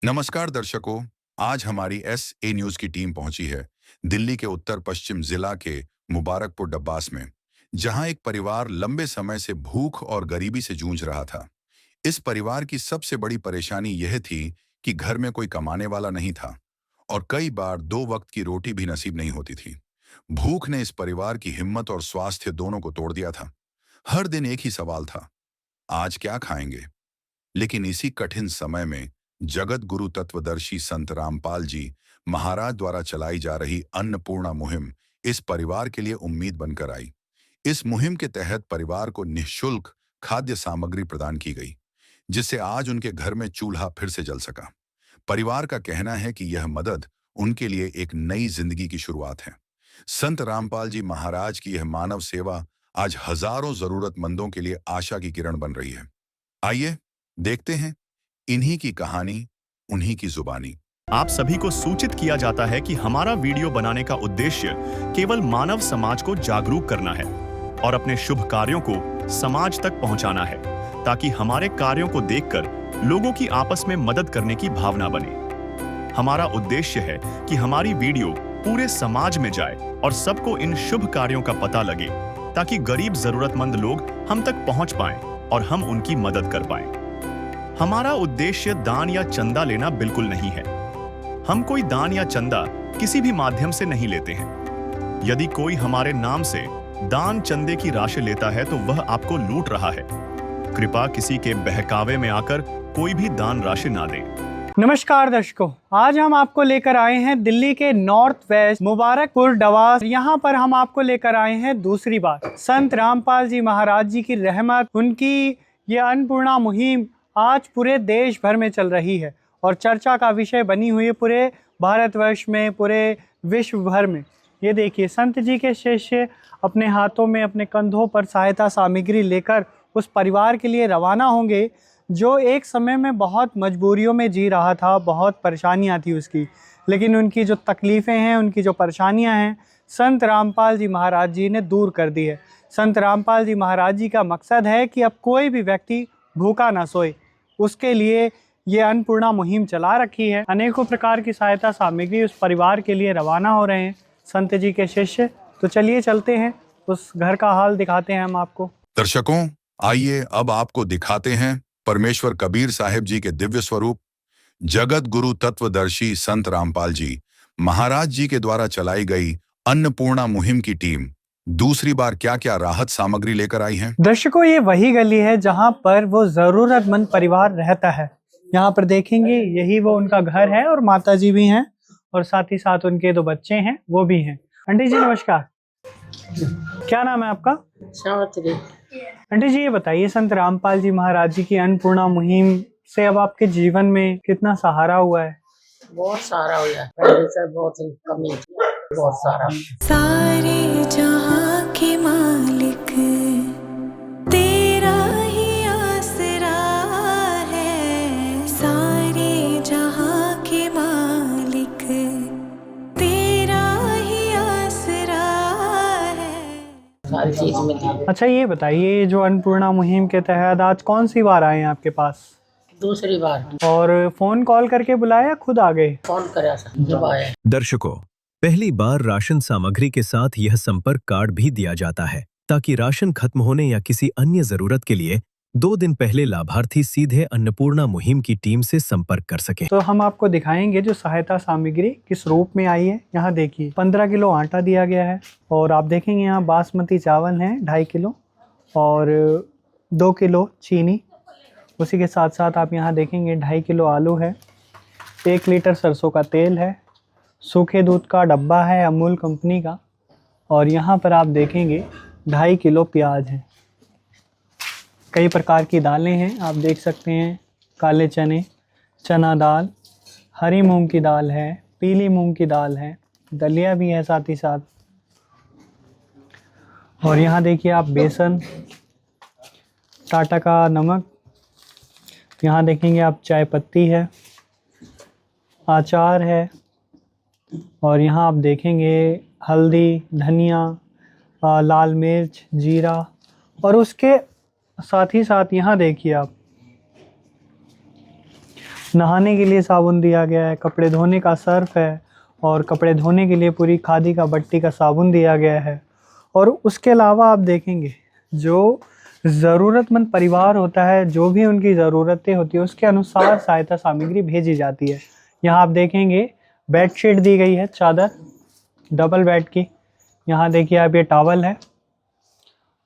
नमस्कार दर्शकों। आज हमारी ए न्यूज की टीम पहुंची है दिल्ली के उत्तर पश्चिम जिला के मुबारकपुर डब्बास में, जहां एक परिवार लंबे समय से भूख और गरीबी से जूझ रहा था। इस परिवार की सबसे बड़ी परेशानी यह थी कि घर में कोई कमाने वाला नहीं था और कई बार 2 वक्त की रोटी भी नसीब नहीं होती थी। भूख ने इस परिवार की हिम्मत और स्वास्थ्य दोनों को तोड़ दिया था। हर दिन एक ही सवाल था, आज क्या खाएंगे। लेकिन इसी कठिन समय में जगत गुरु तत्वदर्शी संत रामपाल जी महाराज द्वारा चलाई जा रही अन्नपूर्णा मुहिम इस परिवार के लिए उम्मीद बनकर आई। इस मुहिम के तहत परिवार को निःशुल्क खाद्य सामग्री प्रदान की गई, जिससे आज उनके घर में चूल्हा फिर से जल सका। परिवार का कहना है कि यह मदद उनके लिए एक नई जिंदगी की शुरुआत है। संत रामपाल जी महाराज की यह मानव सेवा आज हजारों जरूरतमंदों के लिए आशा की किरण बन रही है। आइए देखते हैं इन्हीं की कहानी, उन्हीं की जुबानी। आप सभी को सूचित किया जाता है कि हमारा वीडियो बनाने का उद्देश्य केवल मानव समाज को जागरूक करना है और अपने शुभ कार्यों को समाज तक पहुंचाना है, ताकि हमारे कार्यों को देखकर लोगों की आपस में मदद करने की भावना बने। हमारा उद्देश्य है कि हमारी वीडियो पूरे समाज में जाए और सबको इन शुभ कार्यों का पता लगे, ताकि गरीब जरूरतमंद लोग हम तक पहुंच पाएं और हम उनकी मदद कर पाएं। हमारा उद्देश्य दान या चंदा लेना बिल्कुल नहीं है। हम कोई दान या चंदा किसी भी माध्यम से नहीं लेते हैं। यदि कोई हमारे नाम से दान चंदे की राशि लेता है तो वह आपको लूट रहा है। कृपया किसी के बहकावे में आकर कोई भी दान राशि ना दे। नमस्कार दर्शकों, आज हम आपको लेकर आए हैं दिल्ली के नॉर्थ वेस्ट मुबारकपुर डवास। यहाँ पर हम आपको लेकर आए हैं दूसरी बार संत रामपाल जी महाराज जी की रहमत, उनकी ये अन्नपूर्णा मुहिम आज पूरे देश भर में चल रही है और चर्चा का विषय बनी हुई है पूरे भारतवर्ष में, पूरे विश्व भर में। ये देखिए, संत जी के शिष्य अपने हाथों में, अपने कंधों पर सहायता सामग्री लेकर उस परिवार के लिए रवाना होंगे जो एक समय में बहुत मजबूरियों में जी रहा था, बहुत परेशानियां थी उसकी। लेकिन उनकी जो तकलीफ़ें हैं, उनकी जो परेशानियां हैं, संत रामपाल जी महाराज जी ने दूर कर दी है। संत रामपाल जी महाराज जी का मकसद है कि अब कोई भी व्यक्ति भूखा ना सोए, उसके लिए ये अन्नपूर्णा मुहिम चला रखी है। अनेकों प्रकार की सहायता सामग्री उस परिवार के लिए रवाना हो रहे हैं संत जी के शिष्य। तो चलिए चलते हैं, उस घर का हाल दिखाते हैं हम आपको। दर्शकों, आइए अब आपको दिखाते हैं परमेश्वर कबीर साहिब जी के दिव्य स्वरूप। जगत गुरु तत्वदर्शी संत रामपाल जी महाराज जी के द्वारा चलाई गई अन्नपूर्णा मुहिम की टीम दूसरी बार क्या क्या राहत सामग्री लेकर आई है। दर्शकों, ये वही गली है जहाँ पर वो जरूरतमंद परिवार रहता है। यहाँ पर देखेंगे, यही वो उनका घर है और माता जी भी हैं और साथ ही साथ उनके 2 बच्चे हैं, वो भी हैं। आंटी जी नमस्कार, क्या नाम है आपका? सावित्री। आंटी जी, ये बताइए, संत रामपाल जी महाराज जी की अन्नपूर्णा मुहिम से अब आपके जीवन में कितना सहारा हुआ है? बहुत सारा हो गया, पहले से बहुत कमी थी, बहुत सारा। सारे जहां के मालिक तेरा ही आसरा है, सारे जहां के मालिक तेरा ही आसरा है। सारी चीज मिली। अच्छा, ये बताइए, जो अन्नपूर्णा मुहिम के तहत आज कौन सी बार आए हैं आपके पास? दूसरी बार। और फोन कॉल करके बुलाया, खुद आ गए? फोन करा जब आए। दर्शकों, पहली बार राशन सामग्री के साथ यह संपर्क कार्ड भी दिया जाता है, ताकि राशन खत्म होने या किसी अन्य जरूरत के लिए 2 दिन पहले लाभार्थी सीधे अन्नपूर्णा मुहिम की टीम से संपर्क कर सके। तो हम आपको दिखाएंगे जो सहायता सामग्री किस रूप में आई है। यहाँ देखिए, 15 किलो आटा दिया गया है और आप देखेंगे यहाँ बासमती चावल है 2.5 किलो और 2 किलो चीनी। उसी के साथ साथ आप यहाँ देखेंगे 2.5 किलो आलू है, 1 लीटर सरसों का तेल है, सूखे दूध का डब्बा है अमूल कंपनी का, और यहाँ पर आप देखेंगे 2.5 किलो प्याज है। कई प्रकार की दालें हैं, आप देख सकते हैं, काले चने, चना दाल, हरी मूंग की दाल है, पीली मूंग की दाल है, दलिया भी है साथ ही साथ। और यहाँ देखिए आप बेसन, टाटा का नमक, यहाँ देखेंगे आप चाय पत्ती है, अचार है, और यहाँ आप देखेंगे हल्दी, धनिया, लाल मिर्च, जीरा, और उसके साथ ही साथ यहाँ देखिए आप नहाने के लिए साबुन दिया गया है, कपड़े धोने का सर्फ है और कपड़े धोने के लिए पूरी खादी का बट्टी का साबुन दिया गया है। और उसके अलावा आप देखेंगे जो ज़रूरतमंद परिवार होता है, जो भी उनकी ज़रूरतें होती है उसके अनुसार सहायता सामग्री भेजी जाती है। यहाँ आप देखेंगे बेडशीट दी गई है, चादर डबल बेड की। यहाँ देखिए आप ये टॉवल है।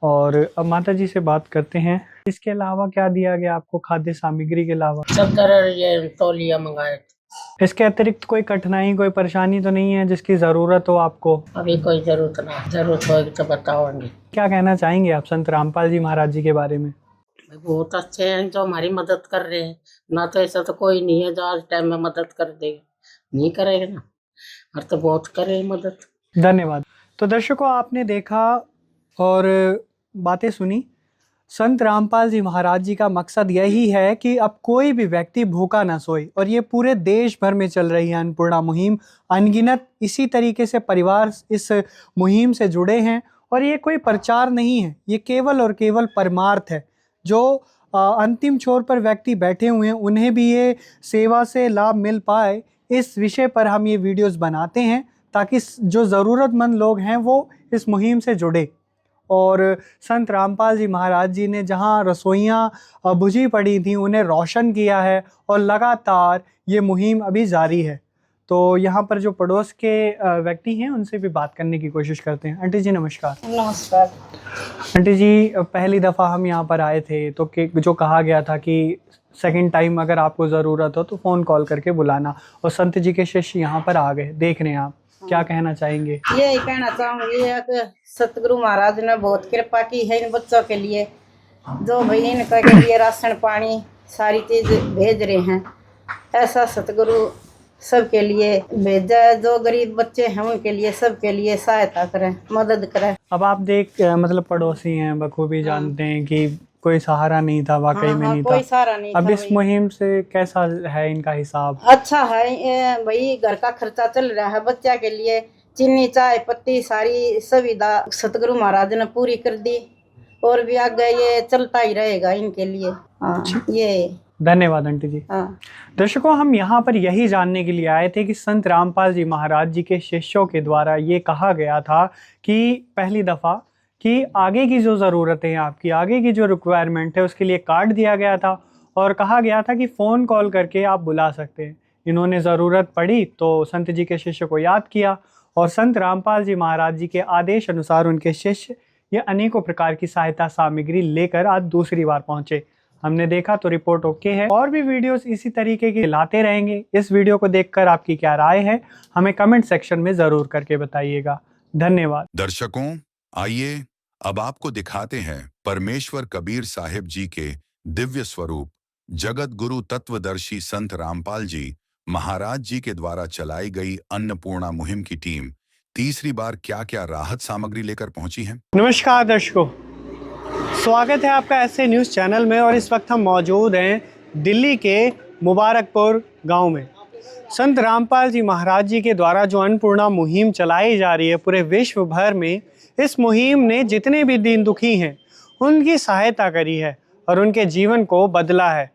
और अब माता जी से बात करते हैं, इसके अलावा क्या दिया गया आपको खाद्य सामग्री के अलावा? चादर ये तौलिया मंगाए थे। इसके अतिरिक्त कोई कठिनाई कोई परेशानी तो नहीं है जिसकी ज़रूरत हो आपको? अभी कोई जरूरत ना, जरूरत होगी तो बताओगे। क्या कहना चाहेंगे आप संत रामपाल जी महाराज जी के बारे में? बहुत अच्छे हैं जो हमारी मदद कर रहे हैं। ना तो ऐसा तो कोई नहीं है जो आज टाइम में मदद कर देगा, नहीं करेगा ना, और तो बहुत करे मदद। धन्यवाद। तो दर्शकों आपने देखा और बातें सुनी। संत रामपाल जी महाराज जी का मकसद यही है कि अब कोई भी व्यक्ति भूखा ना सोए, और ये पूरे देश भर में चल रही है अन्नपूर्णा मुहिम। अनगिनत इसी तरीके से परिवार इस मुहिम से जुड़े हैं, और ये कोई प्रचार नहीं है, ये केवल और केवल परमार्थ है। जो अंतिम छोर पर व्यक्ति बैठे हुए हैं उन्हें भी ये सेवा से लाभ मिल पाए, इस विषय पर हम ये वीडियोस बनाते हैं ताकि जो ज़रूरतमंद लोग हैं वो इस मुहिम से जुड़े। और संत रामपाल जी महाराज जी ने जहां रसोइयां बुझी पड़ी थी उन्हें रोशन किया है, और लगातार ये मुहिम अभी जारी है। तो यहाँ पर जो पड़ोस के व्यक्ति हैं उनसे भी बात करने की कोशिश करते हैं। आंटी जी नमस्कार। नमस्कार। आंटी जी पहली दफ़ा हम यहाँ पर आए थे तो जो कहा गया था कि सेकंड टाइम अगर आपको ज़रूरत हो तो फ़ोन कॉल करके बुलाना, और संत जी के शिष्य यहाँ पर आ गए, देख रहे हैं आप, क्या कहना चाहेंगे? यही कहना चाहूंगी कि सतगुरु महाराज ने बहुत कृपा की है इन बच्चों के लिए, जो भाई इनका के लिए राशन पानी सारी चीज भेज रहे हैं। ऐसा सतगुरु सबके लिए भेजा है, जो गरीब बच्चे हैं उनके लिए, सबके लिए सहायता करें, मदद करें। अब आप मतलब पड़ोसी हैं, बखूबी जानते हैं कि कोई सहारा नहीं था, वाकई में नहीं कोई था। सहारा नहीं अब था। इस मुहिम से कैसा है इनका हिसाब? अच्छा है भाई, घर का खर्चा चल रहा है, बच्चा के लिए चीनी चाय पत्ती सारी सुविधा सतगुरु महाराज ने पूरी कर दी, और भी आगे ये चलता ही रहेगा इनके लिए। हाँ ये धन्यवाद आंटी जी। हाँ। दर्शकों हम यहाँ पर यही जानने के लिए आए थे कि संत रामपाल जी महाराज जी के शिष्यों के द्वारा ये कहा गया था कि पहली दफ़ा कि आगे की जो ज़रूरतें हैं आपकी, आगे की जो रिक्वायरमेंट है उसके लिए कार्ड दिया गया था, और कहा गया था कि फ़ोन कॉल करके आप बुला सकते हैं। इन्होंने ज़रूरत पड़ी तो संत जी के शिष्य को याद किया, और संत रामपाल जी महाराज जी के आदेश अनुसार उनके शिष्य ये अनेकों प्रकार की सहायता सामग्री लेकर आज दूसरी बार पहुँचे। हमने देखा तो रिपोर्ट ओके है, और भी वीडियोस इसी तरीके के लाते रहेंगे। इस वीडियो को देखकर आपकी क्या राय है हमें कमेंट सेक्शन में ज़रूर करके बताइएगा। धन्यवाद। दर्शकों आइए अब आपको दिखाते हैं परमेश्वर कबीर साहिब जी के दिव्य स्वरूप जगत गुरु तत्वदर्शी संत रामपाल जी महाराज जी के द्वारा चलाई गई अन्नपूर्णा मुहिम की टीम तीसरी बार क्या क्या राहत सामग्री लेकर पहुंची है। नमस्कार दर्शकों, स्वागत है आपका ऐसे न्यूज़ चैनल में। और इस वक्त हम मौजूद हैं दिल्ली के मुबारकपुर गांव में। संत रामपाल जी महाराज जी के द्वारा जो अन्नपूर्णा मुहिम चलाई जा रही है पूरे विश्व भर में, इस मुहिम ने जितने भी दीन दुखी हैं उनकी सहायता करी है और उनके जीवन को बदला है।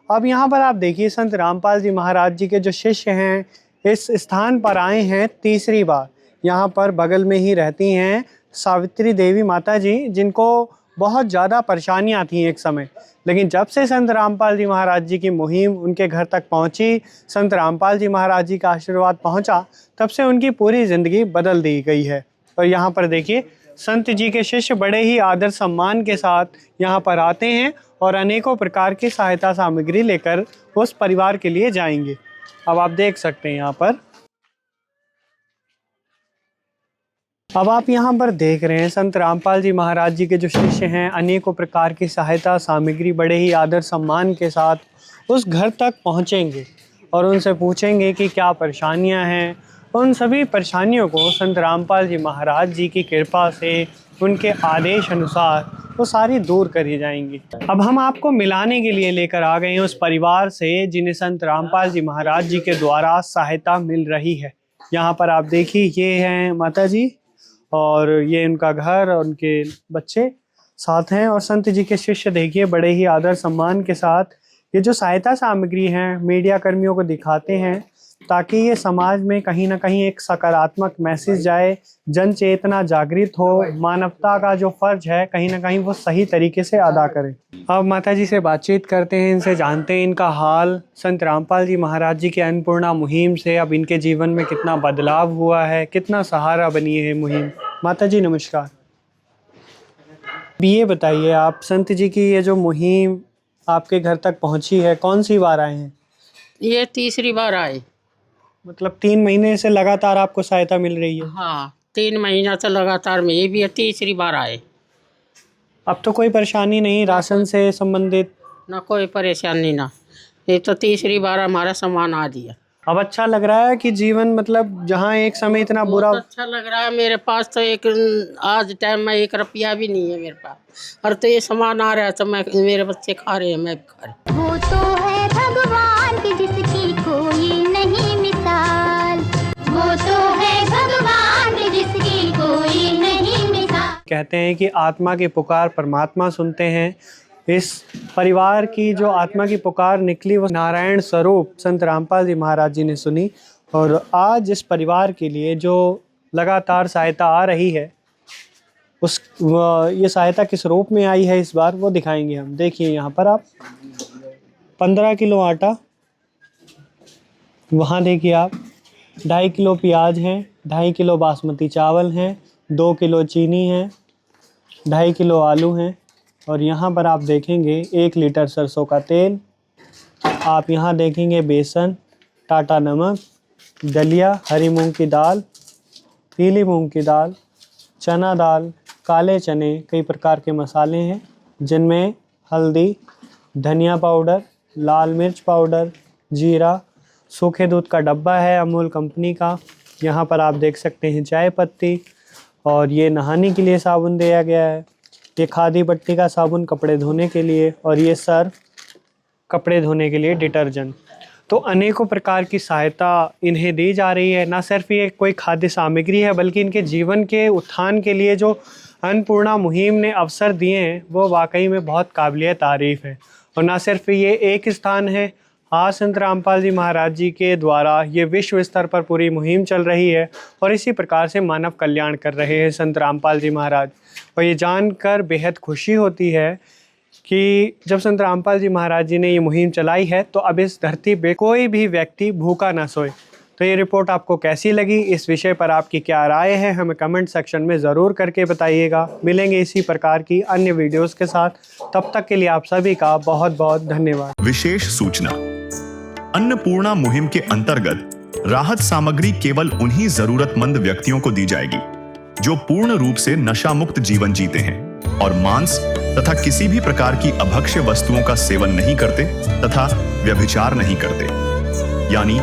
अब यहाँ पर आप देखिए संत रामपाल जी महाराज जी के जो शिष्य हैं इस स्थान पर आए हैं तीसरी बार। यहाँ पर बगल में ही रहती हैं सावित्री देवी माता जी, जिनको बहुत ज़्यादा परेशानियाँ थीं एक समय, लेकिन जब से संत रामपाल जी महाराज जी की मुहिम उनके घर तक पहुँची, संत रामपाल जी महाराज जी का आशीर्वाद पहुँचा, तब से उनकी पूरी ज़िंदगी बदल दी गई है। और यहाँ पर देखिए संत जी के शिष्य बड़े ही आदर सम्मान के साथ यहाँ पर आते हैं और अनेकों प्रकार की सहायता सामग्री लेकर उस परिवार के लिए जाएंगे। अब आप देख सकते हैं यहाँ पर, अब आप यहाँ पर देख रहे हैं संत रामपाल जी महाराज जी के जो शिष्य हैं अनेकों प्रकार की सहायता सामग्री बड़े ही आदर सम्मान के साथ उस घर तक पहुँचेंगे और उनसे पूछेंगे कि क्या परेशानियाँ हैं। उन सभी परेशानियों को संत रामपाल जी महाराज जी की कृपा से उनके आदेश अनुसार वो सारी दूर करी जाएंगी। अब हम आपको मिलाने के लिए लेकर आ गए हैं उस परिवार से जिन्हें संत रामपाल जी महाराज जी के द्वारा सहायता मिल रही है। यहाँ पर आप देखिए ये हैं माता जी और ये उनका घर और उनके बच्चे साथ हैं, और संत जी के शिष्य देखिए बड़े ही आदर सम्मान के साथ ये जो सहायता सामग्री है मीडिया कर्मियों को दिखाते हैं ताकि ये समाज में कहीं ना कहीं एक सकारात्मक मैसेज जाए, जन चेतना जागृत हो, मानवता का जो फर्ज है कहीं ना कहीं वो सही तरीके से अदा करें। अब माता जी से बातचीत करते हैं, इनसे जानते हैं इनका हाल। संत रामपाल जी महाराज जी की अन्नपूर्णा मुहिम से अब इनके जीवन में कितना बदलाव हुआ है, कितना सहारा बनी है मुहिम। माता जी नमस्कार। ये बताइए आप, संत जी की ये जो मुहिम आपके घर तक पहुंची है, कौन सी बार आए हैं? ये तीसरी बार आए। मतलब 3 महीने से लगातार आपको सहायता मिल रही है? हाँ, 3 महीना से लगातार में, ये भी तीसरी बार आए। अब तो कोई परेशानी नहीं राशन से संबंधित? ना कोई परेशानी ना, ये तो तीसरी बार हमारा सामान आ दिया। अब अच्छा लग रहा है कि जीवन, मतलब जहाँ एक समय इतना बुरा। बहुत अच्छा लग रहा है। मेरे पास तो एक आज टाइम में 1 रुपया भी नहीं है मेरे पास, और तो ये सामान आ रहा है तो मैं, मेरे बच्चे खा रहे हैं, मैं भी खा रही हूँ। वो तो है भगवान की जिसकी कोई नहीं मिसाल, वो तो है भगवान की जिसकी कोई नहीं मिसाल। कहते हैं कि आत्मा की पुकार परमात्मा सुनते हैं। इस परिवार की जो आत्मा की पुकार निकली वो नारायण स्वरूप संत रामपाल जी महाराज जी ने सुनी, और आज इस परिवार के लिए जो लगातार सहायता आ रही है ये सहायता किस रूप में आई है इस बार वो दिखाएंगे हम। देखिए यहाँ पर आप 15 किलो आटा, वहाँ देखिए आप 2.5 किलो प्याज हैं, 2.5 किलो बासमती चावल हैं, 2 किलो चीनी है, 2.5 किलो आलू हैं, और यहाँ पर आप देखेंगे 1 लीटर सरसों का तेल, आप यहाँ देखेंगे बेसन, टाटा नमक, दलिया, हरी मूंग की दाल, पीली मूंग की दाल, चना दाल, काले चने, कई प्रकार के मसाले हैं जिनमें हल्दी, धनिया पाउडर, लाल मिर्च पाउडर, जीरा, सूखे दूध का डब्बा है अमूल कंपनी का। यहाँ पर आप देख सकते हैं चाय पत्ती, और ये नहाने के लिए साबुन दिया गया है। ये खादी पट्टी का साबुन कपड़े धोने के लिए, और ये सर्फ कपड़े धोने के लिए डिटर्जेंट। तो अनेकों प्रकार की सहायता इन्हें दी जा रही है। ना सिर्फ ये कोई खाद्य सामग्री है बल्कि इनके जीवन के उत्थान के लिए जो अन्नपूर्णा मुहिम ने अवसर दिए हैं वो वाकई में बहुत काबिलियत तारीफ़ है। और ना सिर्फ ये एक स्थान है, आज संत रामपाल जी महाराज जी के द्वारा ये विश्व स्तर पर पूरी मुहिम चल रही है, और इसी प्रकार से मानव कल्याण कर रहे हैं संत रामपाल जी महाराज। और ये जानकर बेहद खुशी होती है कि जब संत रामपाल जी महाराज जी ने ये मुहिम चलाई है तो अब इस धरती पे कोई भी व्यक्ति भूखा ना सोए। तो ये रिपोर्ट आपको कैसी लगी, इस विषय पर आपकी क्या राय है, हमें कमेंट सेक्शन में ज़रूर करके बताइएगा। मिलेंगे इसी प्रकार की अन्य वीडियोस के साथ, तब तक के लिए आप सभी का बहुत बहुत धन्यवाद। विशेष सूचना, अन्नपूर्णा मुहिम के अंतर्गत राहत सामग्री केवल उन्हीं जरूरतमंद व्यक्तियों को दी जाएगी जो पूर्ण रूप से नशा मुक्त जीवन जीते हैं और मांस तथा किसी भी प्रकार की अभक्ष्य वस्तुओं का सेवन नहीं करते तथा व्यभिचार नहीं करते, यानी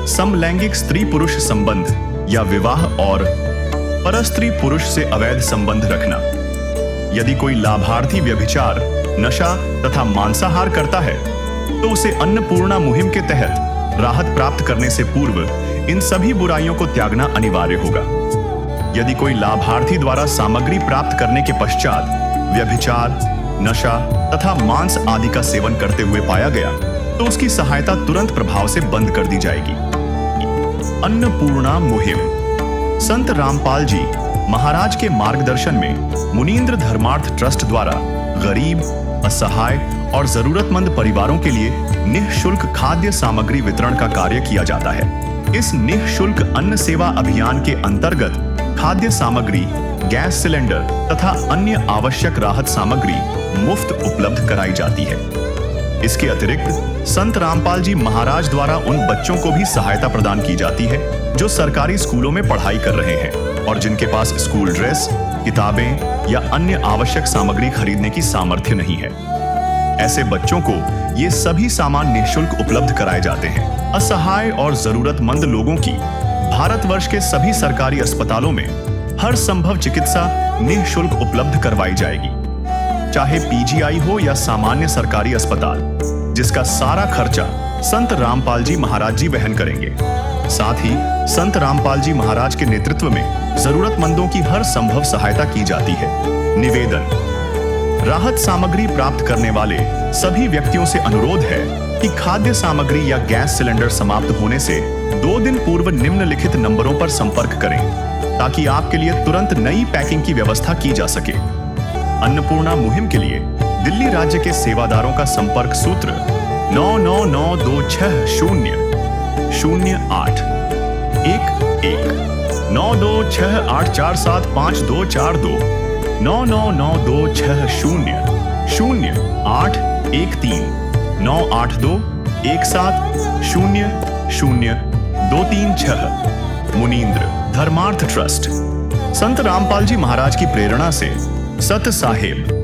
समलैंगिक स्त्री पुरुष संबंध या विवाह और परस्त्री पुरुष से अवैध संबंध रखना। यदि कोई लाभार्थी व्यभिचार, नशा तथा मांसाहार करता है तो उसे अन्नपूर्णा मुहिम के तहत राहत प्राप्त करने से पूर्व इन सभी बुराइयों को त्यागना अनिवार्य होगा। यदि कोई लाभार्थी द्वारा सामग्री प्राप्त करने के पश्चात व्यभिचार, नशा तथा मांस आदि का सेवन करते हुए पाया गया तो उसकी सहायता तुरंत प्रभाव से बंद कर दी जाएगी। अन्नपूर्णा मुहिम संत रामपाल जी महाराज के मार्गदर्शन में मुनींद्र धर्मार्थ ट्रस्ट द्वारा गरीब, असहाय और जरूरतमंद परिवारों के लिए निःशुल्क खाद्य सामग्री वितरण का कार्य किया जाता है। इस निःशुल्क अन्न सेवा अभियान के अंतर्गत खाद्य सामग्री, गैस सिलेंडर तथा अन्य आवश्यक राहत सामग्री मुफ्त उपलब्ध कराई जाती है। इसके अतिरिक्त संत रामपाल जी महाराज द्वारा उन बच्चों को भी सहायता प्रदान की जाती है जो सरकारी स्कूलों में पढ़ाई कर रहे हैं और जिनके पास स्कूल ड्रेस, किताबें या अन्य आवश्यक सामग्री खरीदने की सामर्थ्य नहीं है। ऐसे बच्चों को ये सभी सामान निःशुल्क उपलब्ध कराए जाते हैं। असहाय और जरूरतमंद लोगों की भारतवर्ष के सभी सरकारी अस्पतालों में हर संभव चिकित्सा निःशुल्क उपलब्ध करवाई जाएगी, चाहे पीजीआई हो या सामान्य सरकारी अस्पताल, जिसका सारा खर्चा संत रामपाल जी महाराज जी वहन करेंगे। साथ ही संत रामपाल जी महाराज के नेतृत्व में जरूरतमंदों की हर संभव सहायता की जाती है। निवेदन, राहत सामग्री प्राप्त करने वाले सभी व्यक्तियों से अनुरोध है कि खाद्य सामग्री या गैस सिलेंडर समाप्त होने से 2 दिन पूर्व निम्नलिखित नंबरों पर संपर्क करें ताकि आपके लिए तुरंत नई पैकिंग की व्यवस्था की जा सके। अन्नपूर्णा मुहिम के लिए दिल्ली राज्य के सेवादारों का संपर्क सूत्र 99926008 9268475242 9992600813 98217000236। मुनींद्र धर्मार्थ ट्रस्ट। संत रामपाल जी महाराज की प्रेरणा से सत साहेब